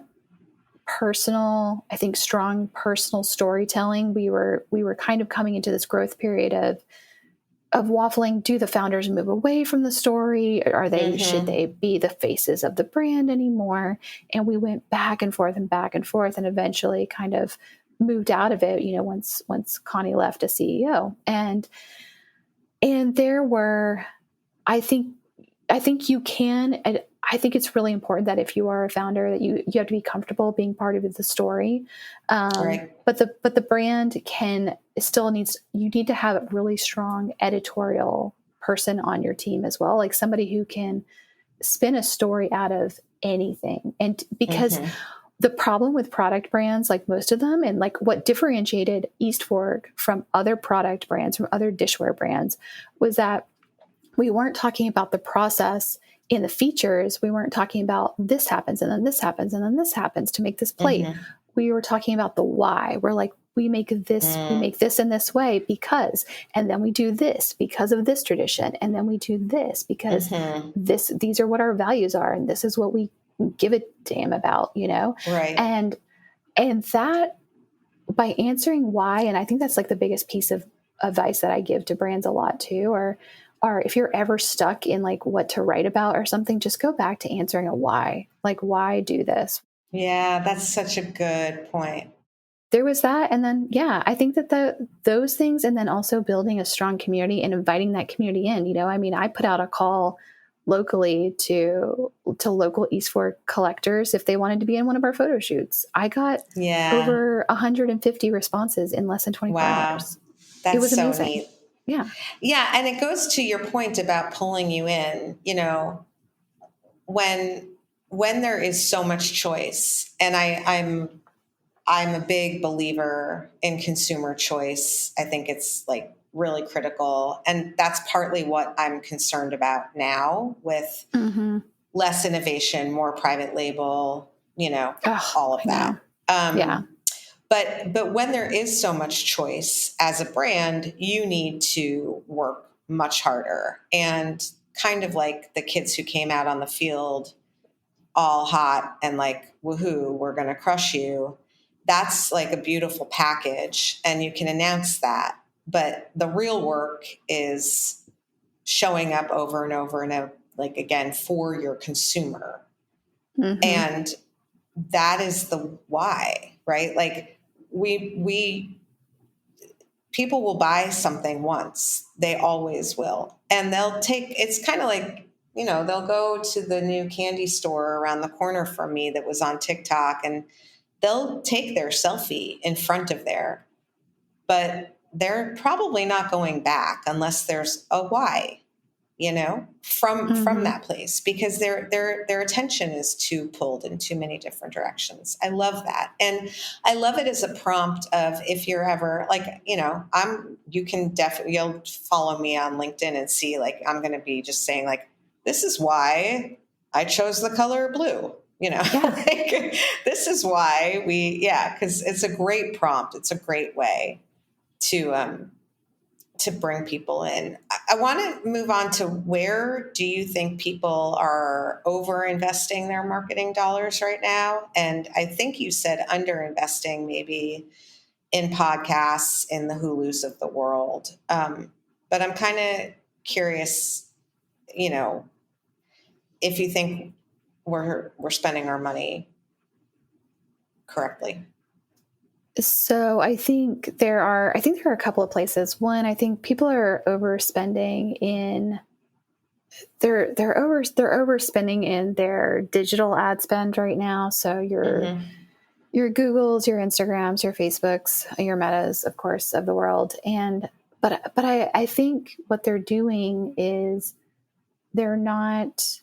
[SPEAKER 8] personal storytelling. We were kind of coming into this growth period of waffling. Do the founders move away from the story? Are they, should they be the faces of the brand anymore? And we went back and forth and eventually kind of moved out of it, once Connie left as CEO. And there were, I think you can, I think it's really important that if you are a founder that you have to be comfortable being part of the story. Right. But the brand you need to have a really strong editorial person on your team as well. Like somebody who can spin a story out of anything. And because the problem with product brands, like most of them, and like what differentiated East Fork from other product brands, from other dishware brands, was that we weren't talking about the process in the features. We weren't talking about this happens and then this happens and then this happens to make this plate. We were talking about the why. We're like, we make this in this way because, and then we do this because of this tradition. And then we do this because these are what our values are. And this is what we give a damn about, Right. And that, by answering why, and I think that's like the biggest piece of advice that I give to brands a lot too, or if you're ever stuck in like what to write about or something, just go back to answering a why. Like, why do this?
[SPEAKER 6] Yeah, that's such a good point.
[SPEAKER 8] There was that. And then, I think that those things, and then also building a strong community and inviting that community in, I put out a call locally to local East Fork collectors if they wanted to be in one of our photo shoots. I got over 150 responses in less than 24 hours.
[SPEAKER 6] That's
[SPEAKER 8] it was
[SPEAKER 6] so
[SPEAKER 8] amazing.
[SPEAKER 6] neat.
[SPEAKER 8] Yeah.
[SPEAKER 6] Yeah. And it goes to your point about pulling you in, when there is so much choice, and I'm a big believer in consumer choice. I think it's like really critical. And that's partly what I'm concerned about now with less innovation, more private label, all of that. But when there is so much choice as a brand, you need to work much harder. And kind of like the kids who came out on the field all hot and like, woohoo, we're going to crush you. That's like a beautiful package, and you can announce that. But the real work is showing up over and over and over, like, again, for your consumer. And that is the why, right? Like, people will buy something once. They always will. And it's kind of like, they'll go to the new candy store around the corner from me that was on TikTok, and they'll take their selfie in front of there, but they're probably not going back unless there's a why, from that place, because their attention is too pulled in too many different directions. I love that. And I love it as a prompt of, if you're ever like, you'll follow me on LinkedIn and see, like, I'm going to be just saying like, this is why I chose the color blue. Like, this is why because it's a great prompt. It's a great way to bring people in. I want to move on to, where do you think people are over investing their marketing dollars right now? And I think you said under investing maybe in podcasts, in the Hulus of the world. But I'm kind of curious, if you think we're spending our money correctly.
[SPEAKER 8] So I think there are a couple of places. One, I think people are overspending in they're overspending in their digital ad spend right now. So your Googles, your Instagrams, your Facebooks, your Metas, of course, of the world. But I think what they're doing is they're not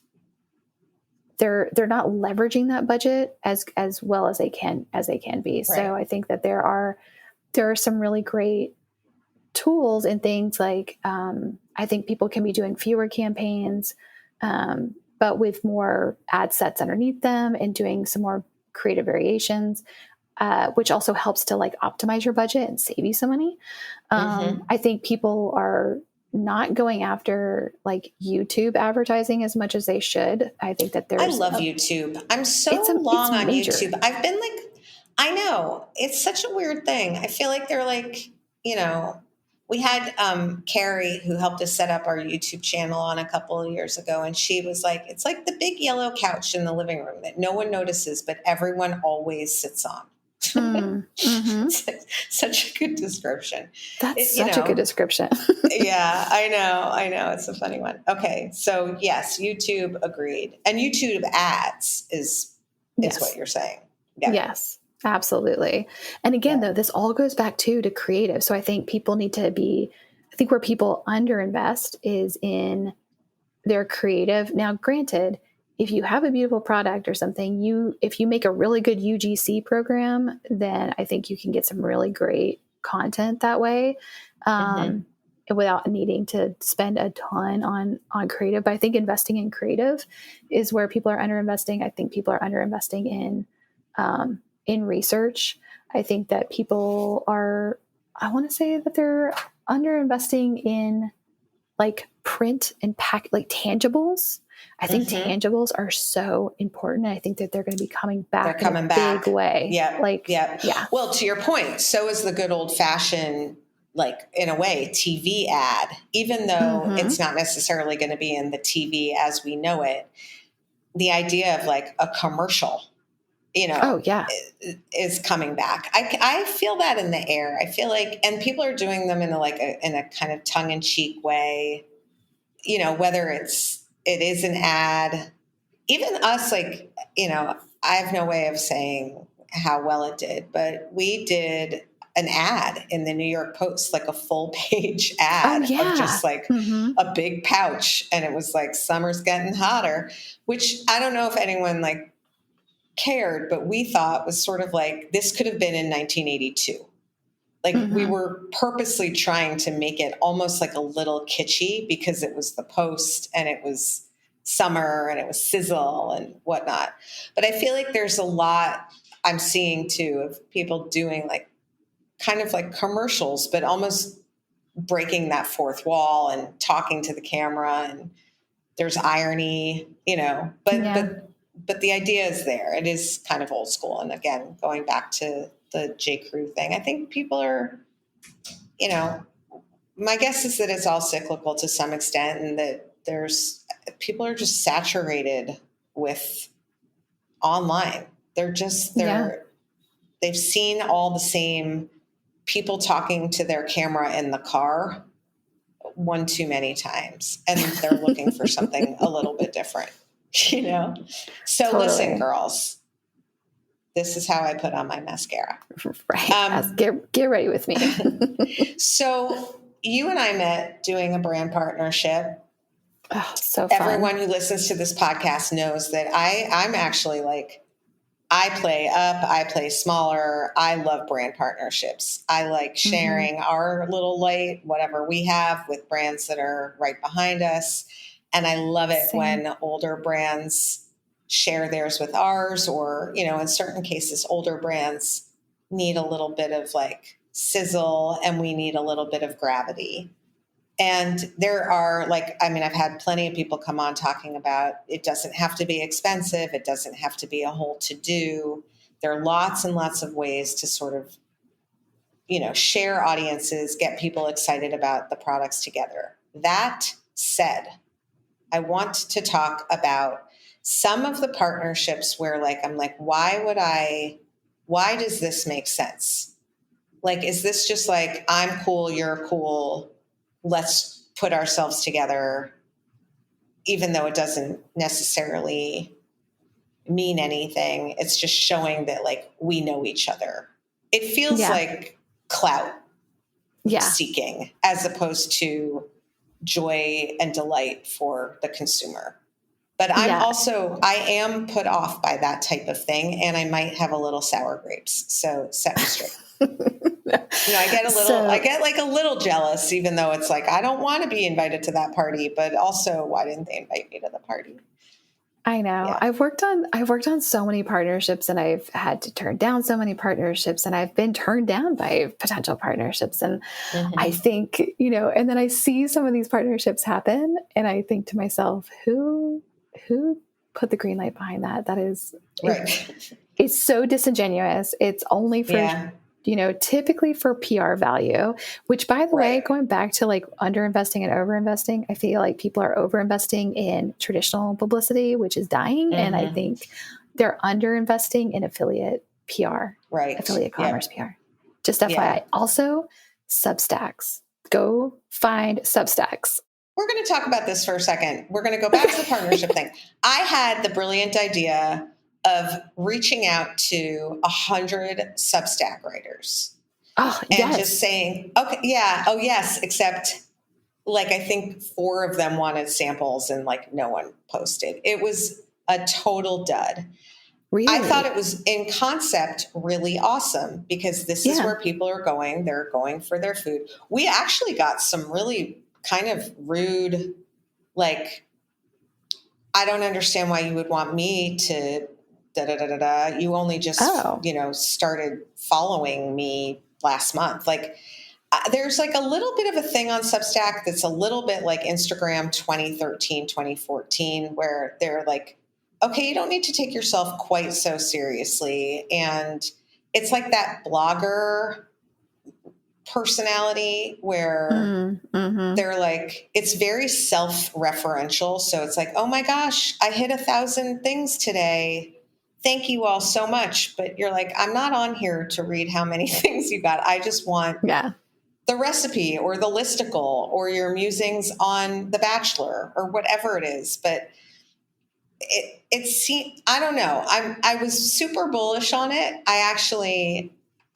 [SPEAKER 8] leveraging that budget as well as they can be. Right. So I think that there are some really great tools and things like, I think people can be doing fewer campaigns, but with more ad sets underneath them, and doing some more creative variations, which also helps to like optimize your budget and save you some money. I think people are not going after like YouTube advertising as much as they should. I think that
[SPEAKER 6] I love YouTube. I'm so long on YouTube. I've been like, I know it's such a weird thing. I feel like they're like, you know, we had Carrie who helped us set up our YouTube channel on a couple of years ago. And she was like, it's like the big yellow couch in the living room that no one notices, but everyone always sits on. Such a good description.
[SPEAKER 8] That's such a good description.
[SPEAKER 6] Yeah, I know. It's a funny one. Okay. So yes, YouTube, agreed. And YouTube ads is what you're saying. Yeah.
[SPEAKER 8] Yes, absolutely. And again, though, this all goes back to creative. So I think people need to I think where people underinvest is in their creative. Now, granted, if you have a beautiful product or something, if you make a really good UGC program, then I think you can get some really great content that way, without needing to spend a ton on creative. But I think investing in creative is where people are underinvesting. I think people are underinvesting in research. I think that people I want to say that they're underinvesting in like print and like tangibles. I think tangibles are so important. I think that they're going to be coming back in a big way.
[SPEAKER 6] Yeah. Well, to your point, so is the good old fashioned, like in a way, TV ad, even though it's not necessarily going to be in the TV as we know it. The idea of like a commercial, is coming back. I feel that in the air. I feel like, and people are doing them in a kind of tongue in cheek way, whether it is an ad, even us, like, I have no way of saying how well it did, but we did an ad in the New York Post, like a full page ad of just like a big pouch. And it was like, summer's getting hotter, which I don't know if anyone like cared, but we thought was sort of like, this could have been in 1982. Like we were purposely trying to make it almost like a little kitschy because it was the Post and it was summer and it was sizzle and whatnot. But I feel like there's a lot I'm seeing too of people doing like kind of like commercials, but almost breaking that fourth wall and talking to the camera, and there's irony, but the idea is there. It is kind of old school. And again, going back to the J. Crew thing, I think people are, my guess is that it's all cyclical to some extent, and that people are just saturated with online. They've seen all the same people talking to their camera in the car one too many times, and they're looking for something a little bit different, So totally. Listen, girls, this is how I put on my mascara.
[SPEAKER 8] Right. Get ready with me.
[SPEAKER 6] So you and I met doing a brand partnership.
[SPEAKER 8] Oh, so fun.
[SPEAKER 6] Everyone who listens to this podcast knows that I'm actually like, I play up, I play smaller. I love brand partnerships. I like sharing our little light, whatever we have, with brands that are right behind us. And I love it when older brands share theirs with ours, or, in certain cases, older brands need a little bit of like sizzle and we need a little bit of gravity. And there are I've had plenty of people come on talking about it doesn't have to be expensive. It doesn't have to be a whole to-do. There are lots and lots of ways to sort of, share audiences, get people excited about the products together. That said, I want to talk about some of the partnerships where I'm like, why does this make sense? Like, is this just like, I'm cool, you're cool, let's put ourselves together, even though it doesn't necessarily mean anything. It's just showing that we know each other. It feels like clout seeking as opposed to joy and delight for the consumer. But I am put off by that type of thing, and I might have a little sour grapes. So set me straight. I get a little jealous, even though it's like, I don't want to be invited to that party, but also, why didn't they invite me to the party?
[SPEAKER 8] I know.
[SPEAKER 6] Yeah.
[SPEAKER 8] I've worked on so many partnerships, and I've had to turn down so many partnerships, and I've been turned down by potential partnerships. And I think, and then I see some of these partnerships happen, and I think to myself, who put the green light behind that? That is
[SPEAKER 6] right.
[SPEAKER 8] It's so disingenuous. It's only for typically for PR value, which, by the way, going back to like underinvesting and overinvesting, I feel like people are overinvesting in traditional publicity, which is dying. And I think they're underinvesting in affiliate PR, affiliate commerce PR. Just FYI. Yeah. Also, Substacks. Go find Substacks.
[SPEAKER 6] We're going to talk about this for a second. We're going to go back to the partnership thing. I had the brilliant idea of reaching out to 100 Substack writers and just saying, okay, yeah, oh yes, except like I think 4 of them wanted samples and like no one posted. It was a total dud. Really? I thought it was in concept really awesome because this is where people are going. They're going for their food. We actually got some really kind of rude, like, I don't understand why you would want me to you only just, started following me last month. Like there's like a little bit of a thing on Substack that's a little bit like Instagram 2013, 2014, where they're like, okay, you don't need to take yourself quite so seriously. And it's like that blogger personality where they're like, it's very self-referential. So it's like, oh my gosh, I hit 1,000 things today. Thank you all so much. But you're like, I'm not on here to read how many things you got. I just want the recipe or the listicle or your musings on The Bachelor or whatever it is. But it seemed, I don't know. I was super bullish on it. I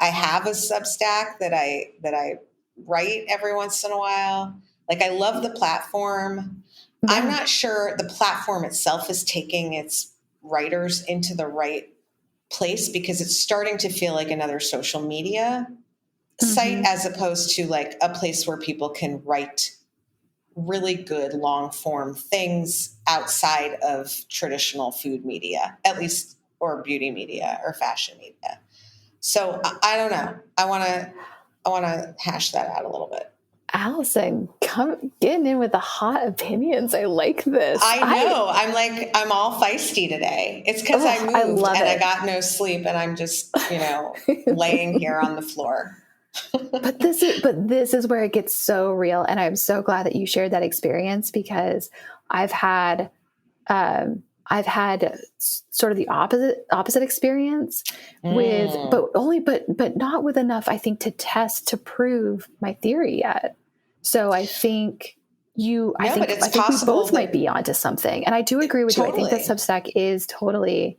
[SPEAKER 6] have a Substack that I write every once in a while. Like I love the platform. Yeah. I'm not sure the platform itself is taking its writers into the right place because it's starting to feel like another social media site as opposed to like a place where people can write really good long form things outside of traditional food media, at least, or beauty media or fashion media. So I don't know. I want to hash that out a little bit.
[SPEAKER 8] Allison, come getting in with the hot opinions. I like this.
[SPEAKER 6] I know. I'm all feisty today. It's because I moved I got no sleep and I'm just, laying here on the floor.
[SPEAKER 8] But this is where it gets so real. And I'm so glad that you shared that experience because I've had sort of the opposite experience with, but not with enough, I think, to prove my theory yet. So I think I think we both might be onto something. And I do agree with you. I think that Substack is totally,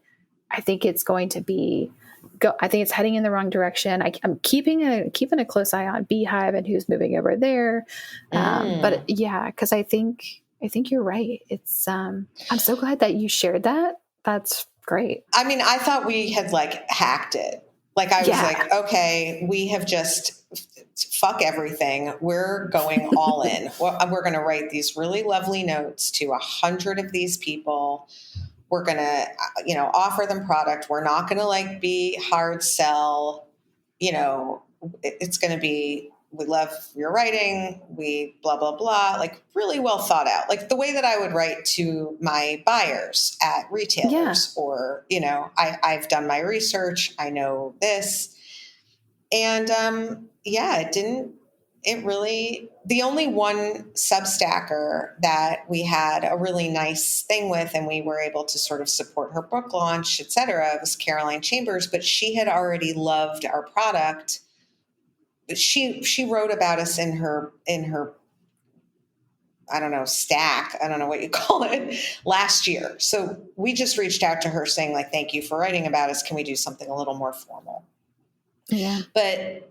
[SPEAKER 8] I think it's going to be, I think it's heading in the wrong direction. I'm keeping a close eye on Beehive and who's moving over there. But yeah, because I think you're right. It's I'm so glad that you shared that. That's great.
[SPEAKER 6] I mean, I thought we had like hacked it. Like I was like, okay, we have just fuck everything. We're going all in. We're going to write these really lovely notes to 100 of these people. We're going to, offer them product. We're not going to like be hard sell. It's going to be, we love your writing. We blah, blah, blah, like really well thought out. Like the way that I would write to my buyers at retailers or, I've done my research. I know this. And the only one Substacker that we had a really nice thing with and we were able to sort of support her book launch, et cetera, was Caroline Chambers, but she had already loved our product. She wrote about us in her, I don't know, stack. I don't know what you call it last year. So we just reached out to her saying like, thank you for writing about us. Can we do something a little more formal?
[SPEAKER 8] Yeah.
[SPEAKER 6] But,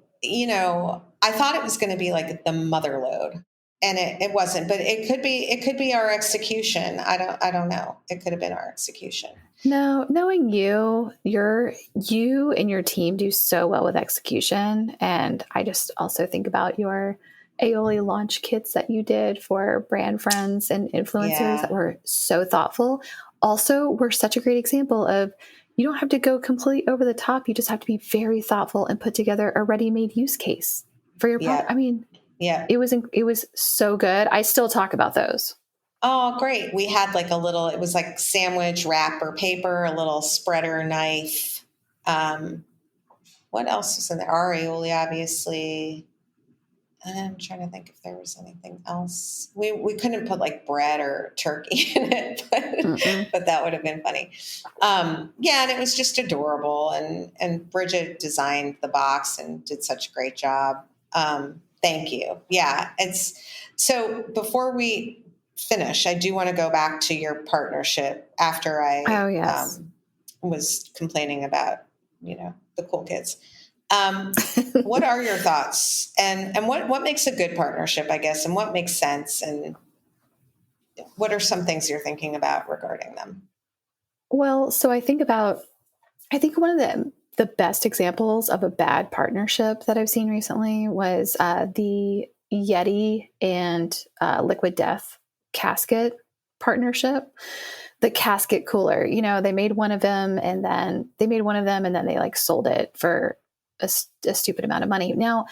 [SPEAKER 6] I thought it was going to be like the mother lode and it wasn't, but it could be our execution. I don't know. It could have been our execution.
[SPEAKER 8] No, knowing you and your team do so well with execution. And I just also think about your aioli launch kits that you did for brand friends and influencers that were so thoughtful. also were such a great example of you don't have to go completely over the top. You just have to be very thoughtful and put together a ready-made use case for your product. I mean, it was so good. I still talk about those.
[SPEAKER 6] Oh, great. We had like it was like sandwich wrapper paper, a little spreader knife. What else was in there? Aioli, obviously. I'm trying to think if there was anything else. We couldn't put like bread or turkey in it, but that would have been funny. And it was just adorable. And Bridget designed the box and did such a great job. Thank you. Yeah. So before we finish, I do want to go back to your partnership after I was complaining about, the cool kids. What are your thoughts and what makes a good partnership, I guess, and what makes sense, and what are some things you're thinking about regarding them?
[SPEAKER 8] Well, so I think one of the best examples of a bad partnership that I've seen recently was the Yeti and Liquid Death casket partnership. The casket cooler, they made one of them and then they like sold it for a stupid amount of money. Now,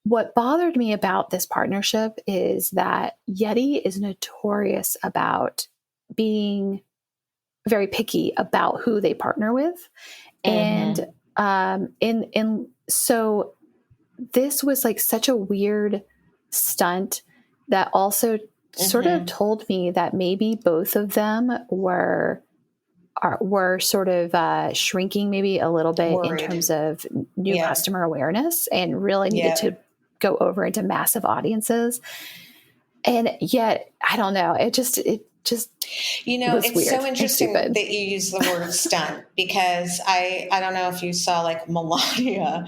[SPEAKER 8] what bothered me about this partnership is that Yeti is notorious about being very picky about who they partner with. And so this was like such a weird stunt that also sort of told me that maybe both of them were sort of shrinking maybe a little bit in terms of new customer awareness and really needed to go over into massive audiences. And yet, I don't know, it just it's
[SPEAKER 6] so interesting that you use the word stunt, because I don't know if you saw, like, Melania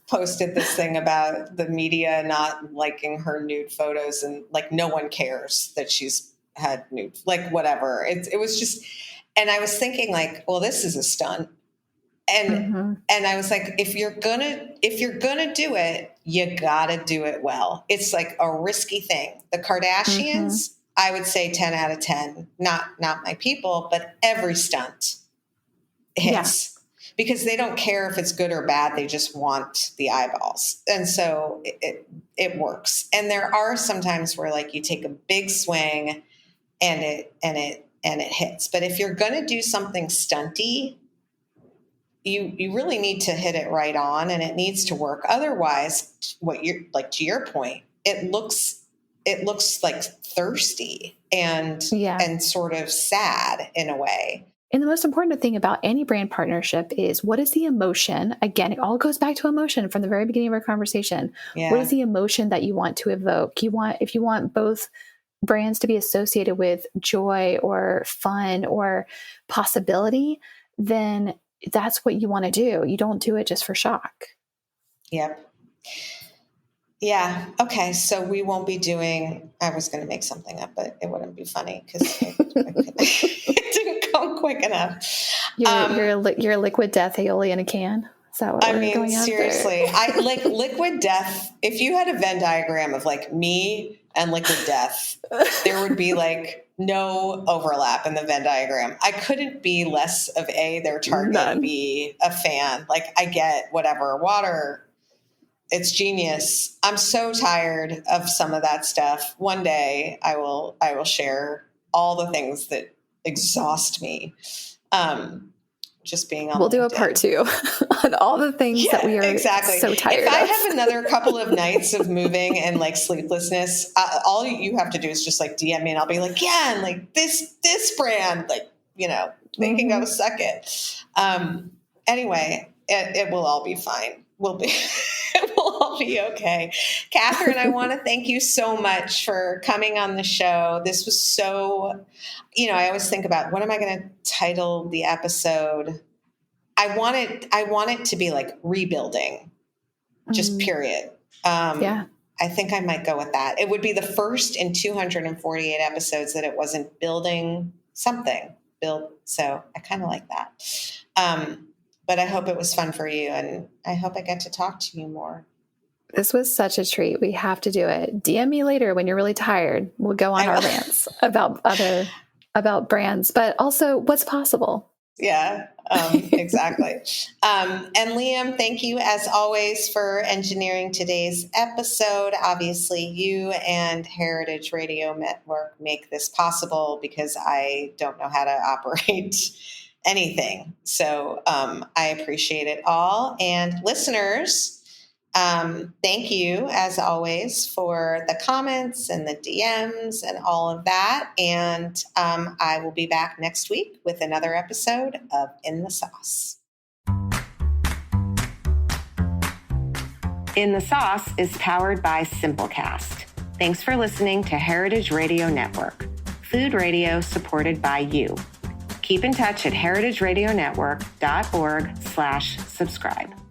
[SPEAKER 6] posted this thing about the media not liking her nude photos, and like no one cares that she's had nude, like whatever. It was just, and I was thinking like, well, this is a stunt. And I was like, if you're gonna do it, you gotta do it well. It's like a risky thing. The Kardashians, I would say 10 out of 10, not my people, but every stunt hits. Because they don't care if it's good or bad. They just want the eyeballs. And so it works. And there are some times where like you take a big swing and it hits. But if you're going to do something stunty, you really need to hit it right on, and it needs to work. Otherwise, what you're like, to your point, it looks like thirsty and sort of sad in a way.
[SPEAKER 8] And the most important thing about any brand partnership is, what is the emotion? Again, it all goes back to emotion from the very beginning of our conversation. Yeah. What is the emotion that you want to evoke? If you want both brands to be associated with joy or fun or possibility, then that's what you want to do. You don't do it just for shock.
[SPEAKER 6] Yep. Yeah. Okay. So we won't be doing, I was going to make something up, but it wouldn't be funny because it didn't come quick enough.
[SPEAKER 8] Your Liquid Death aioli in a can. So
[SPEAKER 6] I mean, seriously, I like Liquid Death. If you had a Venn diagram of like me and Liquid Death, there would be like no overlap in the Venn diagram. I couldn't be less of their target, and B, a fan. Like, I get whatever, water. It's genius. I'm so tired of some of that stuff. One day I will share all the things that exhaust me. Just being on.
[SPEAKER 8] We'll do a part 2 on all the things that we are so tired of.
[SPEAKER 6] If I have another couple of nights of moving and like sleeplessness, all you have to do is just like DM me and I'll be like, yeah, and like this brand, like, they can go suck it. Anyway, it will all be fine. It will all be okay. Catherine, I want to thank you so much for coming on the show. This was so, I always think about, what am I going to title the episode? I want it to be like rebuilding, just period. I think I might go with that. It would be the first in 248 episodes that it wasn't building something. So I kind of like that. But I hope it was fun for you, and I hope I get to talk to you more.
[SPEAKER 8] This was such a treat. We have to do it. DM me later when you're really tired. We'll go on our rants about other about brands, but also what's possible.
[SPEAKER 6] Yeah, exactly. And Liam, thank you as always for engineering today's episode. Obviously, you and Heritage Radio Network make this possible because I don't know how to operate anything. So I appreciate it all. And listeners, thank you as always for the comments and the DMs and all of that. And I will be back next week with another episode of In the Sauce. In the Sauce is powered by Simplecast. Thanks for listening to Heritage Radio Network, food radio supported by you. Keep in touch at heritageradionetwork.org/subscribe.